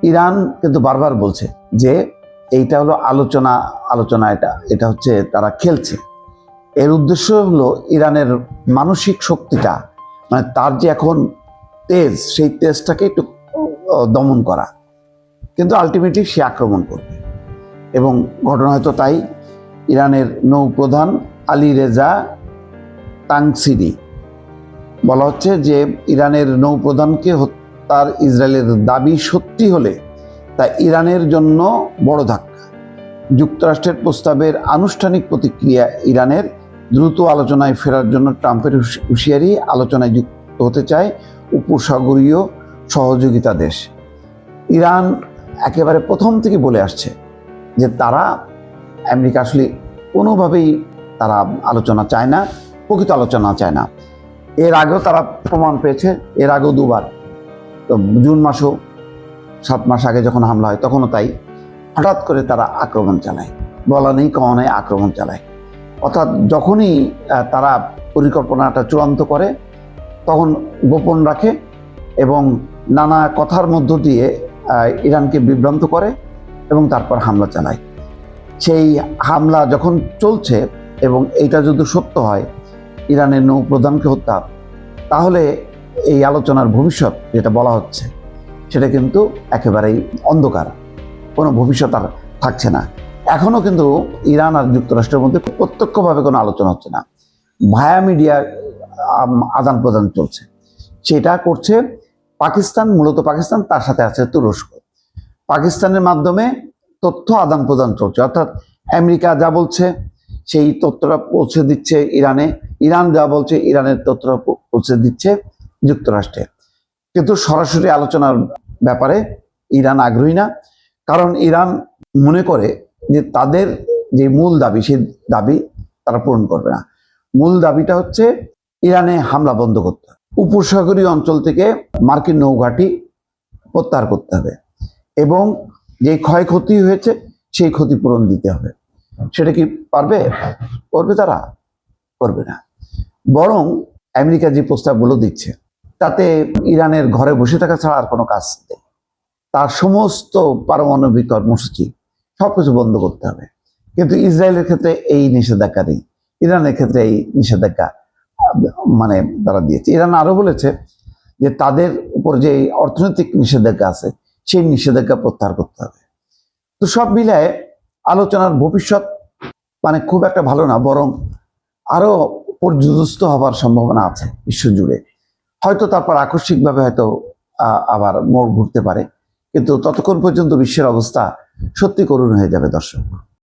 Iran কিন্তু বারবার বলছে যে এইটা হলো আলোচনা এটা হচ্ছে তারা খেলছে। এর উদ্দেশ্য হলো ইরানের মানসিক শক্তিটা, মানে তার যে এখন তেজ, সেই তেজটাকে একটু দমন করা, কিন্তু আলটিমেটলি সে আক্রমণ করবে। এবং ঘটনা হয়তো তাই। ইরানের নৌপ্রধান আলী রেজা তাংসিরি বলা হচ্ছে যে ইরানের নৌপ্রধানকে হত্যার ইসরায়েলের দাবি সত্যি হলে তা ইরানের জন্য বড় ধাক্কা। যুক্তরাষ্ট্রের প্রস্তাবের আনুষ্ঠানিক প্রতিক্রিয়া ইরানের, দ্রুত আলোচনায় ফেরার জন্য ট্রাম্পের হুঁশিয়ারি, আলোচনায় যুক্ত হতে চায় উপসাগরীয় সহযোগিতা দেশ। ইরান একেবারে প্রথম থেকে বলে আসছে যে তারা আমেরিকা আসলে কোনোভাবেই তারা আলোচনা চায় না, প্রকৃত আলোচনা চায় না। এর আগেও তারা প্রমাণ পেয়েছে, এর আগেও দুবার। তো জুন মাসেও 7 মাস আগে যখন হামলা হয় তখনও তাই, হঠাৎ করে তারা আক্রমণ চালায়, বলা নেই কওয়া নেই, আক্রমণ চালায়। অর্থাৎ যখনই তারা পরিকল্পনাটা চূড়ান্ত করে তখন গোপন রাখে এবং নানা কথার মধ্য দিয়ে ইরানকে বিভ্রান্ত করে এবং তারপর হামলা চালায়। সেই হামলা যখন চলছে এবং এইটা যদি সত্য হয়, ইরানের নৌপ্রধানকে হত্যা, তাহলে এই আলোচনার ভবিষ্যৎ যেটা বলা হচ্ছে সেটা কিন্তু একেবারেই অন্ধকার, কোনো ভবিষ্যৎ আর থাকছে না। এখনও কিন্তু ইরান আর যুক্তরাষ্ট্রের মধ্যে প্রত্যক্ষভাবে কোনো আলোচনা হচ্ছে না, ভায়া মিডিয়া আদান প্রদান চলছে। সেটা করছে পাকিস্তান, মূলত পাকিস্তান, তার সাথে আছে তুরস্ক। পাকিস্তানের মাধ্যমে তথ্য আদান প্রদান চলছে, অর্থাৎ আমেরিকা যা বলছে সেই তথ্যটা পৌঁছে দিচ্ছে ইরানে, ইরান যা বলছে ইরানের তথ্যটা পৌঁছে দিচ্ছে যুক্তরাষ্ট্রে। কিন্তু সরাসরি আলোচনার ব্যাপারে ইরান আগ্রহী না, কারণ ইরান মনে করে যে তাদের যে মূল দাবি, সেই দাবি তারা পূরণ করবে না। মূল দাবিটা হচ্ছে ইরানে হামলা বন্ধ করতে হবে, উপসাগরীয় অঞ্চল থেকে মার্কিন নৌঘাঁটি প্রত্যাহার করতে হবে এবং যে ক্ষয়ক্ষতি হয়েছে সেই ক্ষতিপূরণ দিতে হবে। সেটা কি পারবে? করবে তারা? করবে না। বরং আমেরিকা যে প্রস্তাবগুলো দিচ্ছে তাতে ইরানের ঘরে বসে থাকা ছাড়া আর কোনো কাজ নেই। তার সমস্ত পারমাণবিক কর্মসূচি সবকিছু বন্ধ করতে হবে। কিন্তু ইসরায়েলের ক্ষেত্রে এই নিষেধাজ্ঞা নেই, ইরানের ক্ষেত্রে এই নিষেধাজ্ঞা মানে তারা দিয়েছে। ইরান আরো বলেছে যে তাদের উপর যে অর্থনৈতিক নিষেধাজ্ঞা আছে সেই নিষেধাজ্ঞা প্রত্যাহার করতে হবে। তো সব মিলায় আলোচনার ভবিষ্যৎ মানে খুব একটা ভালো না, বরং আরো পর্যদস্ত হবার সম্ভাবনা আছে বিশ্বজুড়ে। হয়তো তারপর আকস্মিকভাবে হয়তো আবার মোড় ঘুরতে পারে, কিন্তু ততক্ষণ পর্যন্ত বিশ্বের অবস্থা সত্যি করুণ হয়ে যাবে দর্শক।